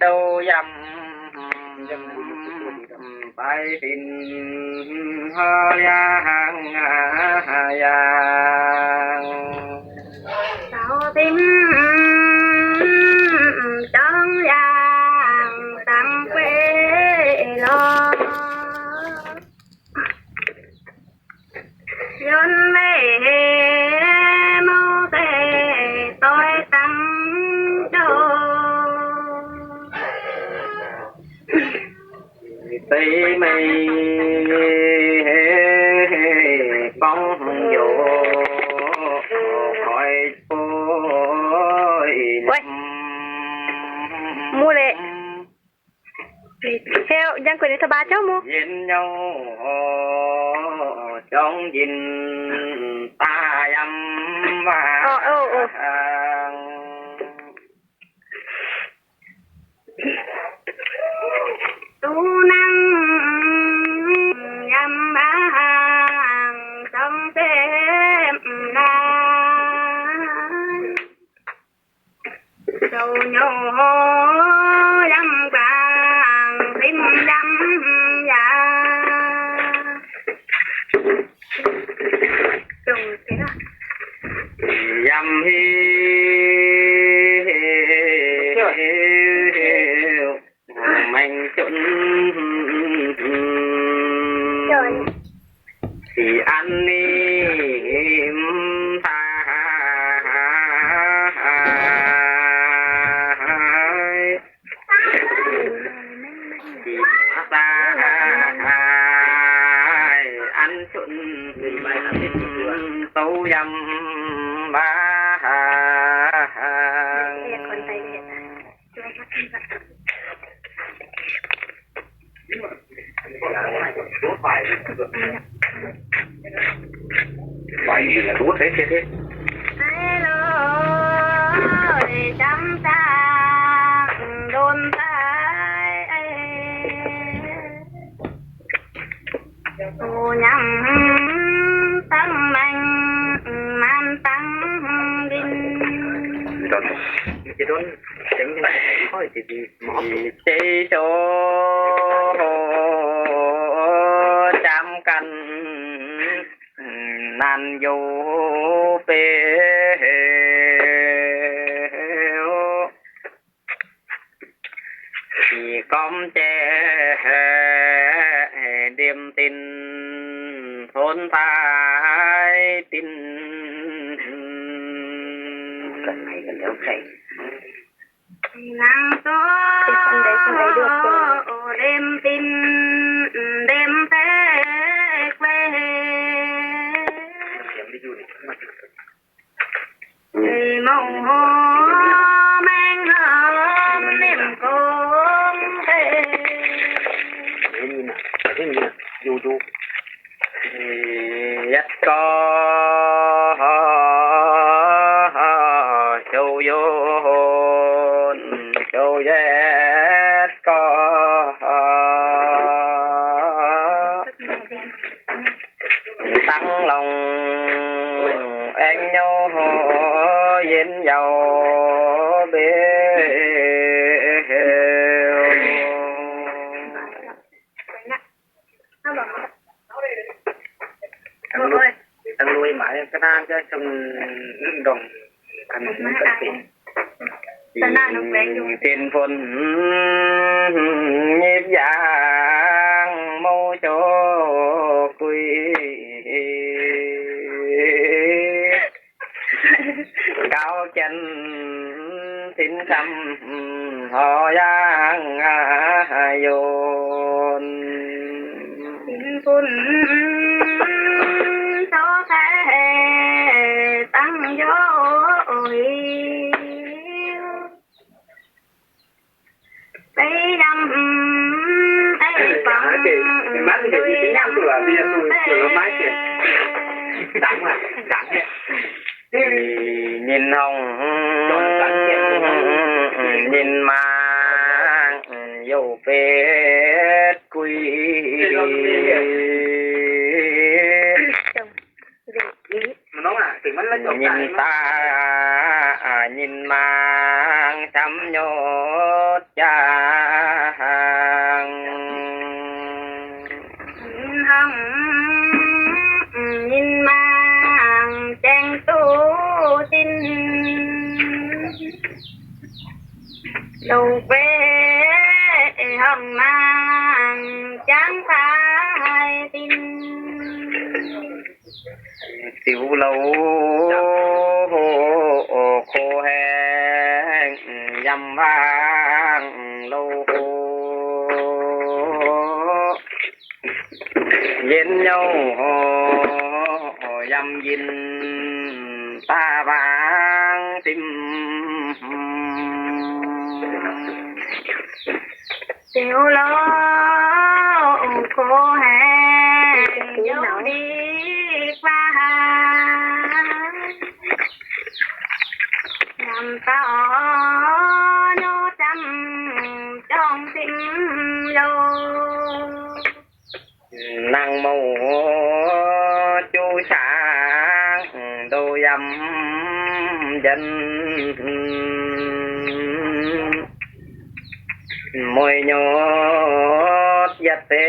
โดยำไปสินหอยางยางเสาติมจังยางตังเปลอยนเวโมเตต้อยตังโดตีไม่ป้องอยู่คอยป่วยมูเลยเฮลยังกว่านี้สบายเจ้ามูเย็นเย้าจ้องยินตายำว่าตูนังยำบางจ้องเต็มลายเจ้าโยยำกลางริมยำยาจงเสียยำฮีมันจนที่อันนี้ตายที่ตายอันจนเต้ายำบ้าไปรู้เท่ๆฮัลโหลจำตาโดนตายโอ้ยังตั้งมันตั้งดินจะโดนเสียงยังไงค่อยดีๆใจโจจำกันนันอยู่เปที่ก้มแจเดียมตินทนทายตินกันไหนกันแล้วใครนางโตเดิมตินเดิมแตกเวโมโหแมงหอมเล่มกงเตนี่นะอยู่ยัดกอโจโยนโจเย็ดกอตั้งลงเอ็งโยเย็นเยาเบตั้งลุยหมายก็น่าจะชมดงกันมันก็เป็นเป็นฝนเงียบยางโมโจกุยเก้าจันสินคำหอยางโยนสินฝุ่นโตแท้ตั้งโยไปดำไอ้ปังมันจะมีสิ่งอย่างตัวเบียร์ตัวไม้เก็บดังอ่ะดังเนี่ยยินหงยินมาอยู่เป็ดกุยมันน้องอ่ะถึงมันแล้วจบยินตายินมาจำโย ดจางหังยินมางแจ้งตู้จินลูกเวห้องนางจังพายตินสิวเหลาโคแหงยำวางโลเย็นเย้ายำยินตาบางติมสิวโลโคแหงเยาดีฟ้ายำตาโนจำจองสิมโลนางโมจูช้างดูยำยันมวยโยดยัดเต้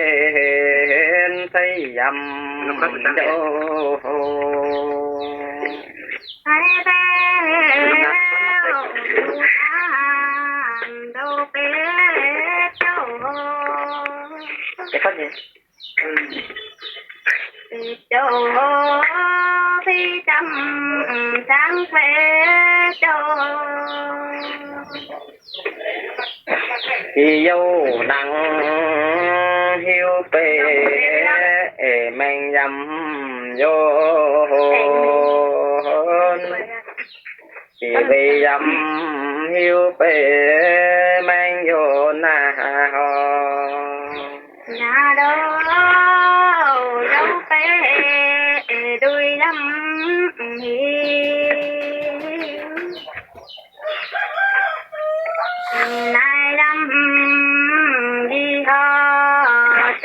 นใส่ยำโดให้เต้ดูทางดูเป็ดโจไอ้คนนี้โจพี่จำจังเป็ดโจที่โยนังหิวเปแมงยำโยที่ไปยำหิวเปแมงโยนาฮอนาโดโยเปดุยลำหินายดำดีฮอ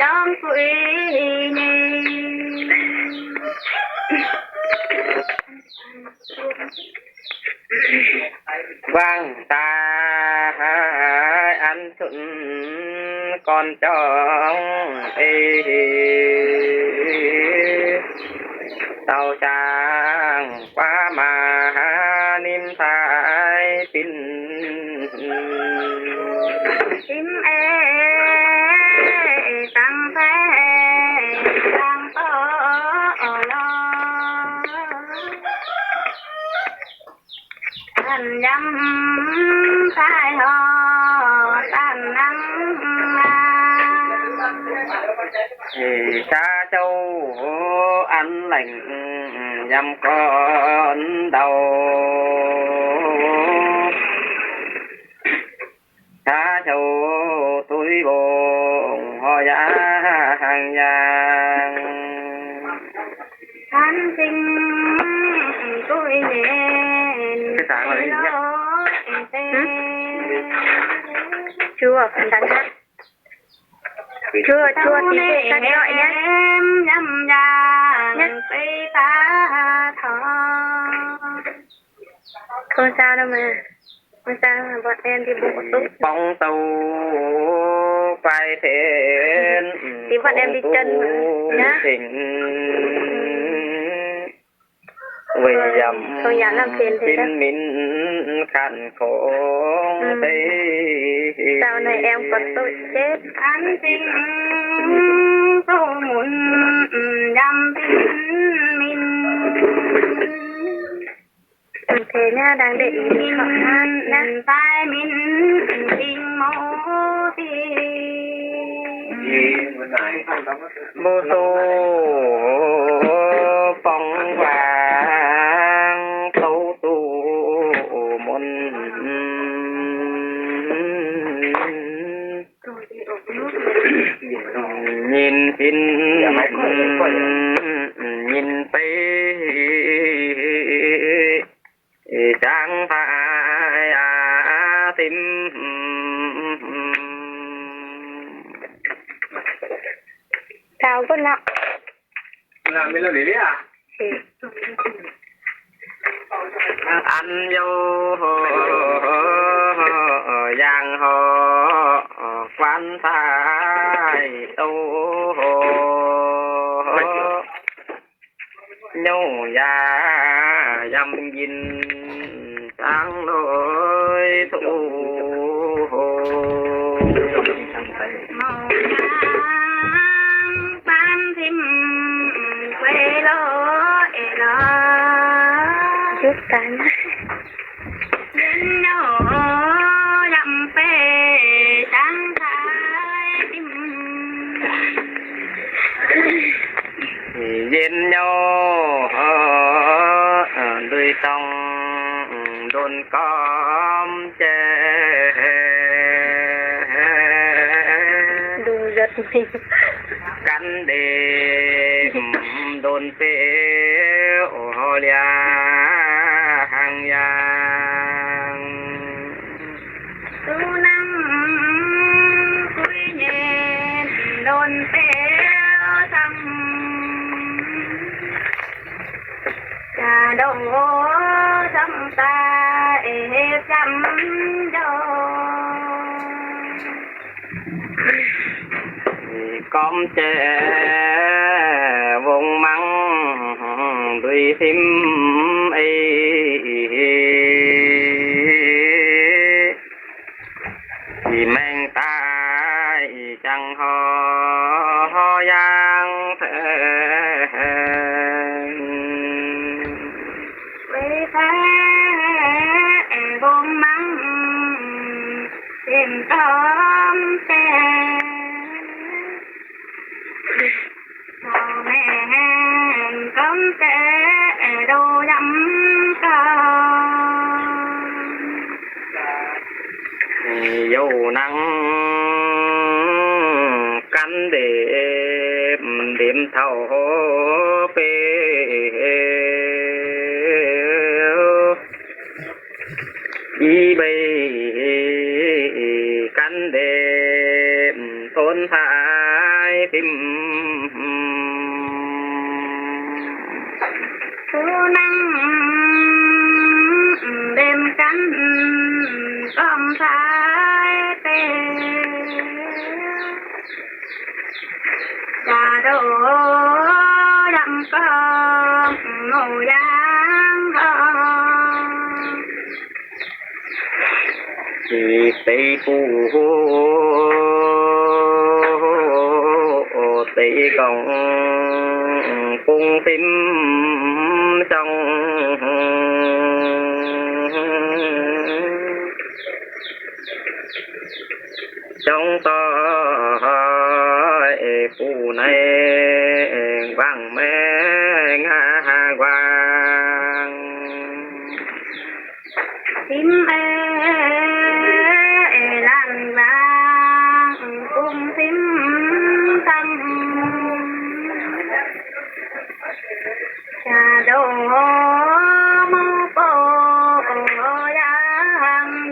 จอมคุยนี่วางตาอันสุนก่อนจองเต่าช้างป้ามานิมทายปินชิมตังแพ้ตังโตลอตันยำทายหอตันนังมาชาเจ้าอันแหล่งยำก้อนเดาชาเจ้าตุยบงหอยางยางฉันจริงตุยเย็นชัวกันดันฮะชัวที่สักหน่อยนะยำยาไปตาทอคนซาแล้วมาซาบอดแอนที่บุกตุ๊กปองตูไปเทนที่บอดแอนดิจันนะสิงวิยำปินมินขันโคงเตเจ้าในแอมกดตุ๊กเจ็ดอันจริงสู้หมุนยำปินมินเทน่าดังเด็กมินนันตายมินจริงโมทีโบโซปองวางโตตูมนยินปินยินไปจังพายอาติมเท้าก็นักไม่เล่นเลยอ่ะอันโย yang ho quan sai tu nhô ya dâm dinh sáng lối thu màu nắng ban thêm quê lô lô chút tan đến nhỏ đậm phê sáng thái tim dên nhau đôi sông đồn com chè đu giật mình cắn đêm đồn phê ô lia hàng yang tu năng cuối nhện đồn phê thăm trà đồng ô thăm ta ép chăm đâu con trẻ vùng măng đuôi phim ấy thì mang tay chẳng ho giang thế quê thế vùng măng tìm tóm xe chào mẹ cấm xe đồ dẫm con dầu nắng cắn đêm đêm thâu phê y bay cắn đêm thôn thái tim thu năng đêm cánh con thái tê trà đồ đậm con ngủ giang con thì tây phu tây cộng cung tim trong trong to phu này vang mẹ ngã quang tim làng làng cung tim tăng trà đồ mô cô giang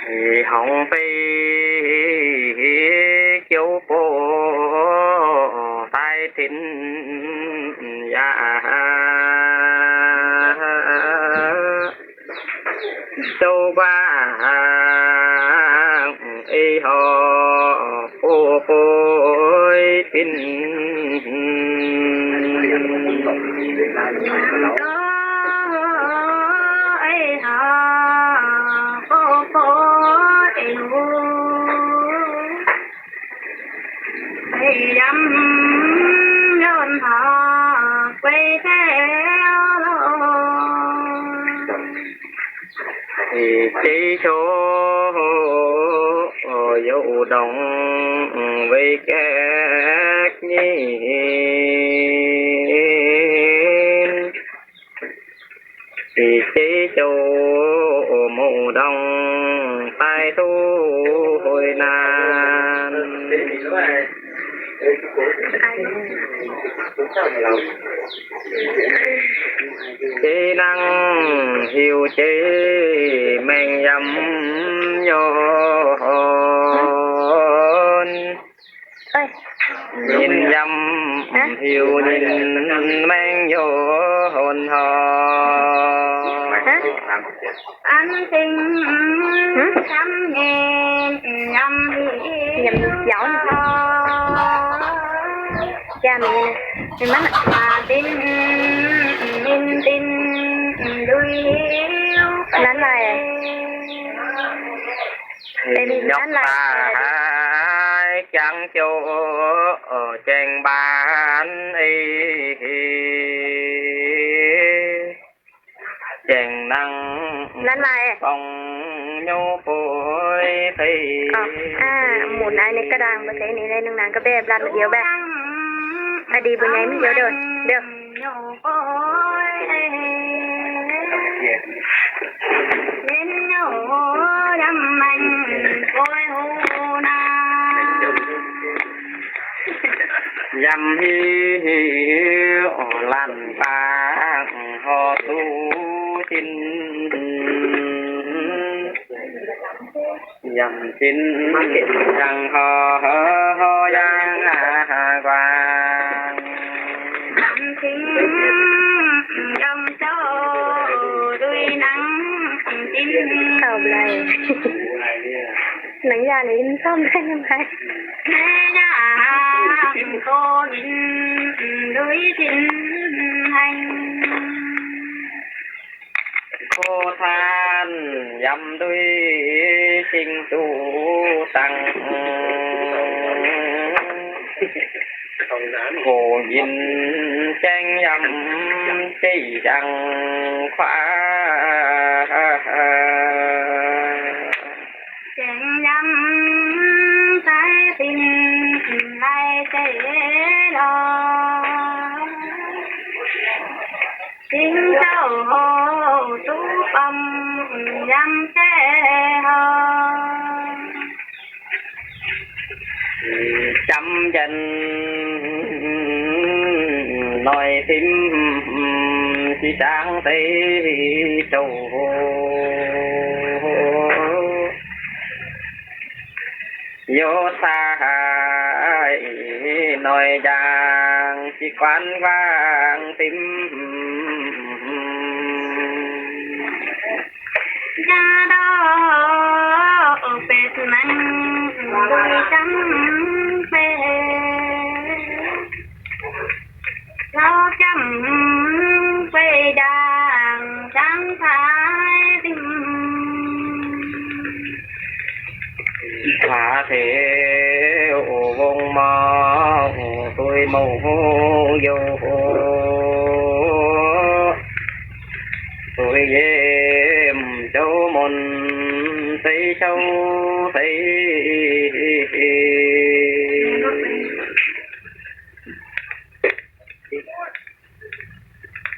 thì hồng phi châu cô tai thính ya châu ba y ho cô phôi tin ấy hả cô yêu ấy dâm nhon họ quay theo thì chỉ số dấu đồng với các nhìn thì chỉ số mù đồng tai thu hồi nan chỉ năng hiểu chế mình dâm nhon nhìn dâm hiểu nhìn men vô hồn hồn อันสิ่งทำเย็นยำหิวเดี๋ยวแก้มนี้นะเห็นมันมาดินมินดินดุยนั้นอะไรเป็นนั้นอะไรจังโจแจงบานแจงนั่งนั้นอะไรของโยป่วยไปหมุนไอ้นี่กระดังมาใช้นี่เลยนึงนานก็แบบรันเดียวแบบอดีบุญใหญ่ไม่เยอะเด้อเด้อเล่นโยดำมันโอยหูนายำฮีลั่นปากหอตู้ชินยำชินยังหอยังกวางยำชินยำโจด้วยหนังชินเต่าไรหนังยานี่มันซ่อมได้ยังไงแม่ย่าโคยินด้วยชินให้โคทานยำด้วยชิงตูตังโคยินแจ้งยำจี้จังฟ้าแจ้งยำสายสินไล่เจรอสิงเจ้าโหตุปัมยำเจหอจำยันหน่อยทิมที่จางตีโจโยธาหน่อยจางที่ควันวางทิมยาดอเป็ดมันดูจำเป็นเราจำไปดังจังทายดิมขาเทววงมอตุยโมโยตุยเย่เจ้ามนใส่เจ้าใส่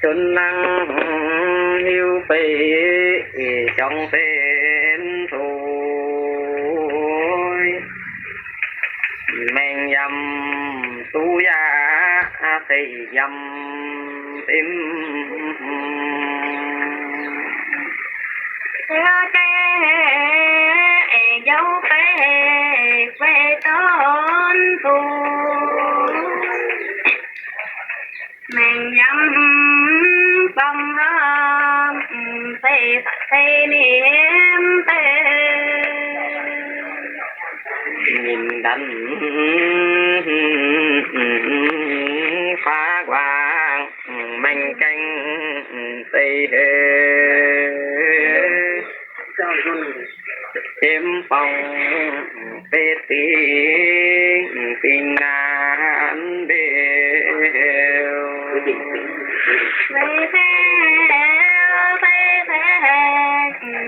จนนั่งหิวไปจ้องเป็นถูแมงยำตู้ยาใส่ยำติมเจ้าเจ้าไปต้นผูแมงยำบังรำใส่เนียมเตยินดันฟ้ากวางแมงกังใส่เข็มปองเป็ดปิงนานเดียวไปแพ้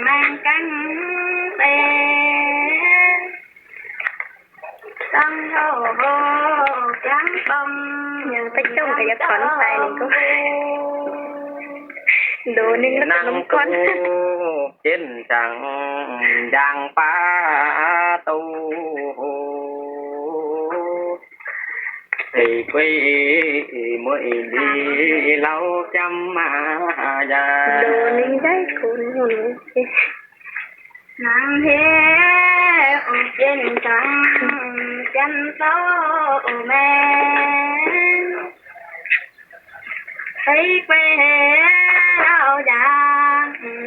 มันกันเป็นต้องโหจังปองยังไปจ้องกับยักษ์ขอนไปนี่ก็ดูนึงแล้วก็ลงก้อนเช่นจังดังป้าตูไอ้กุยมื่อดีเราจำมาญาดูนึงได้คุณหุ่นนางเฮเย็นจังจันโตแม่ให้ไปเราจาง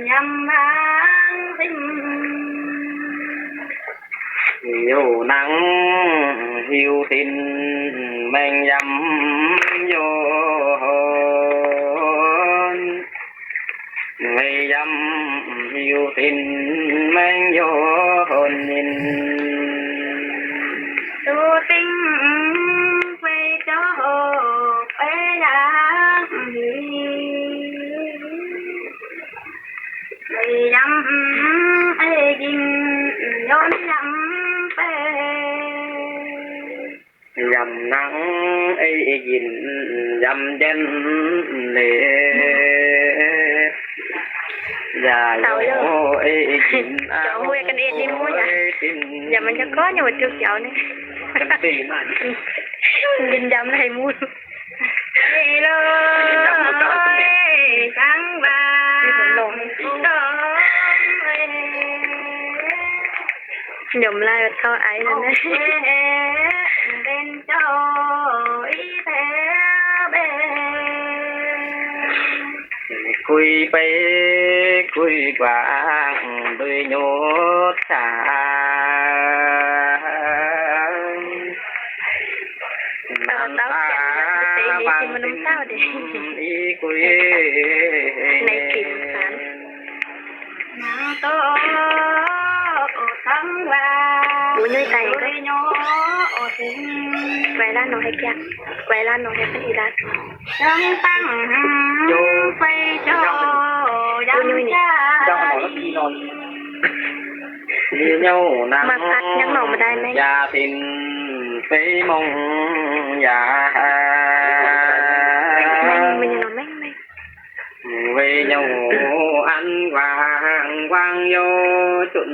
ย ยำบางสิมอยู่นังหิวทินแมงยำโยนไม่ยำหิวทินแมงโยนนินตูติงไปโจไปดางไปยำไอ้กินย้อนยำไปยำนังไอ้ยินยำเย็นเลยอย่าโยไอ้ยินเจ้าคุยกันเองนี่มั้ยอย่ามันจะก้อนอย่ามันจุกเจ้านี่กันตีมันกินยำให้มูเฮ้เลยสังบาลงหย่มลายเข้าไอ้นั่นนะเป็นเจ้าอีแท้เบคุยไปคุยกว่างด้วยโยธสาน้ำตาบางสิ่งอีคุยในกินสันน้ำโตทั้งว่าบุญย่อยใจก็โยถึงไว้ร้านน้องให้แก่ไว้ร้านน้องให้เป็นอีรักจังตั้งโยไปโจยังจ้าจังหมดที่นอนมีเย้านังมาพักยังหนองมาได้ไหมยาตินไปมองยาไม่ยังนอนไม่เวเย้าอันวางโยจุน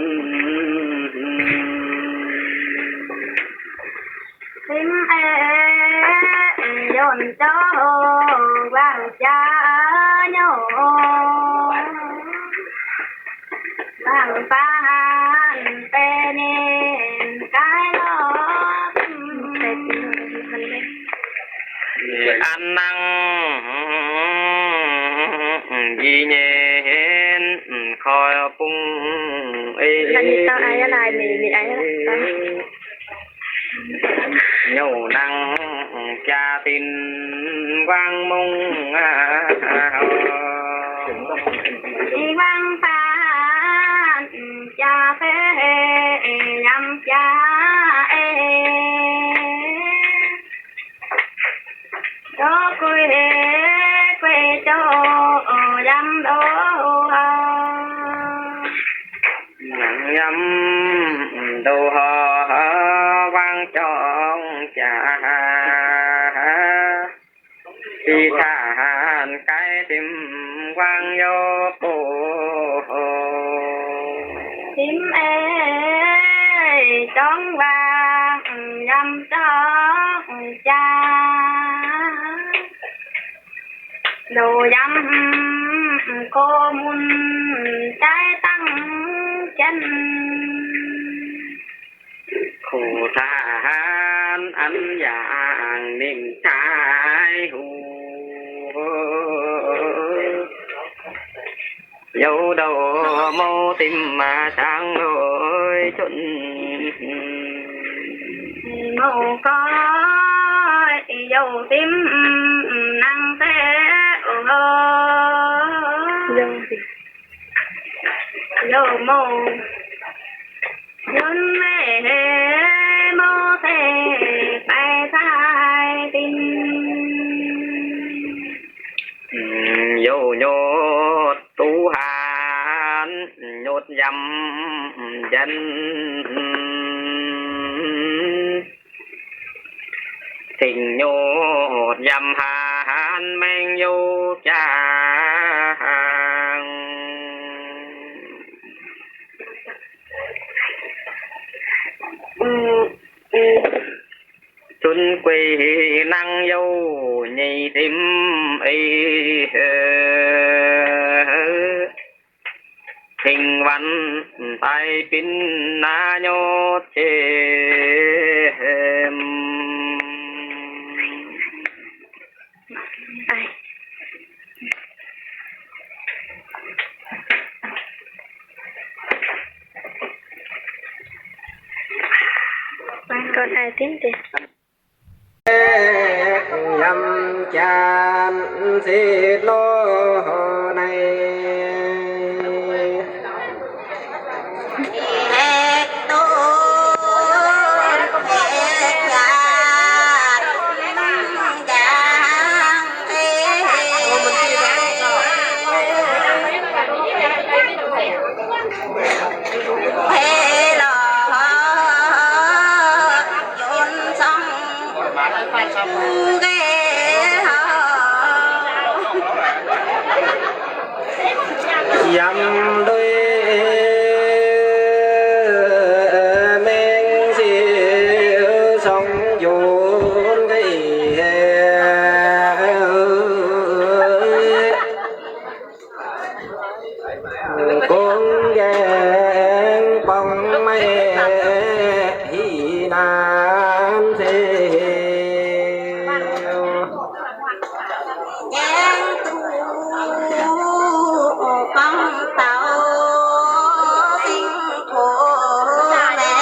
ทิมย้อนโจวางจ้าโยบางปานเป็นกายลอันนังยีเย็นคอยปุ้งอันนี้ต้องอายอะไรมีอายอะไรโยนังจาตินวางมุงอีวางปานจาเฟยำจาโจกุยโจยำโดยำดูหอวางจองจ่าที่ทหารไก่ติมวางโยโปทิมจ้องวางยำจ้องจ่าโดยำโคมุนใจตั้งจันขู่ทหารอันอย่างนิ่มชายหูโยโดโมติมมาช้างโอยจนโมก็โยติมนั่งเตะโยโมยนเมโมเตไปสายตินโยโยตูหานโยดยำยันสิ่งโยดยำหานแมงโยจางจุนกุยนั่งโยnhị tim tình văn tay pin na nhốt chêm ก็ได้ติ้นติ ยำจานสิโลในยำด้วยแมงสิสองโยนไก่คงแกงปองไม่ฮีนานเทียวแกงตูปังเต่าสิงโตแม่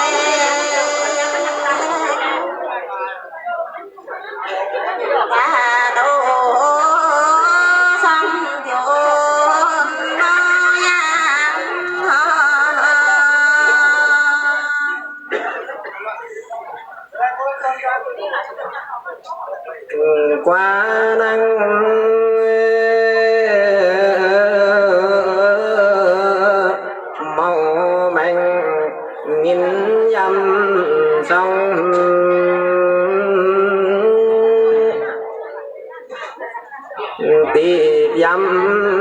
กาโดสังโยนน้อยกว่านั่งเมาแมงงินยำสองตีย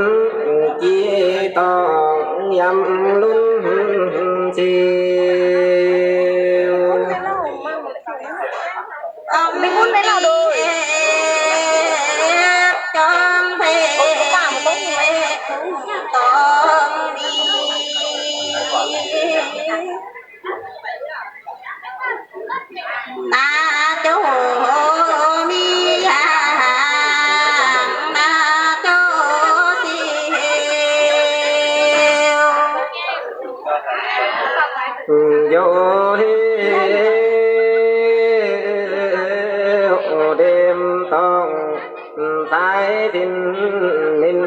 ำจีตองยำลุ้นจีไม่พูดไม่เราดูจองเพลงตามต้องต้องดีนาโจมีหางนาโจสิโยเฮเดมต้องตายดินนิน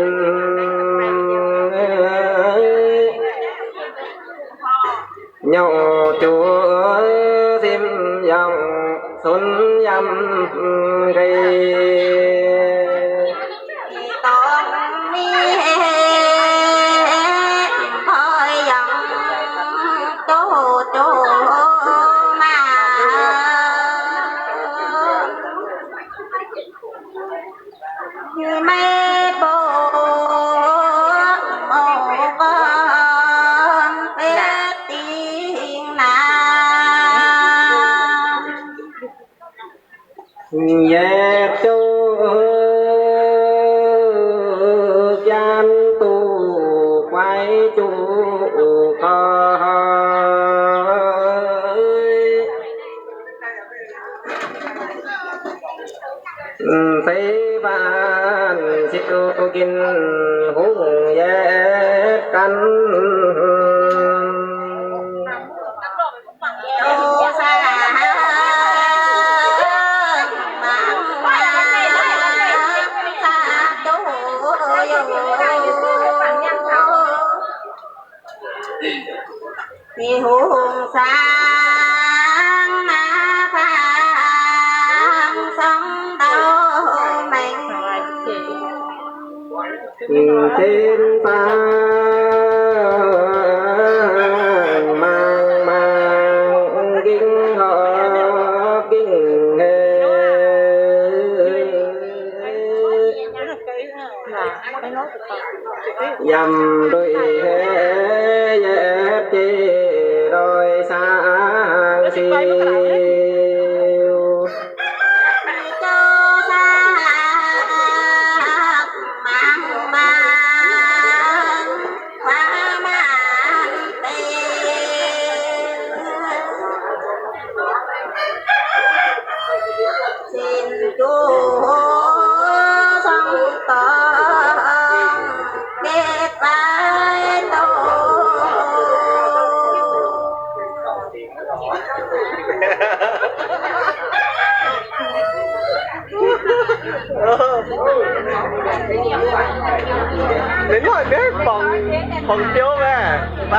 nhau chúa thêm dòng xuân dầm gây con mi thôi dòng tô tô mà mê bồ dẹp cho gian tu quay chu coi thấy van chịu kinh hùng dẹp cắn thì hùng sáng má phang sóng đâu mình trên ta mang mang kinh họ kinh nghề dầm đôi dẹp chi đôi sang siêu cho xa mang mang qua mang tên xin chúa sông con kết vai tôi ปองของเจียวแม่ไป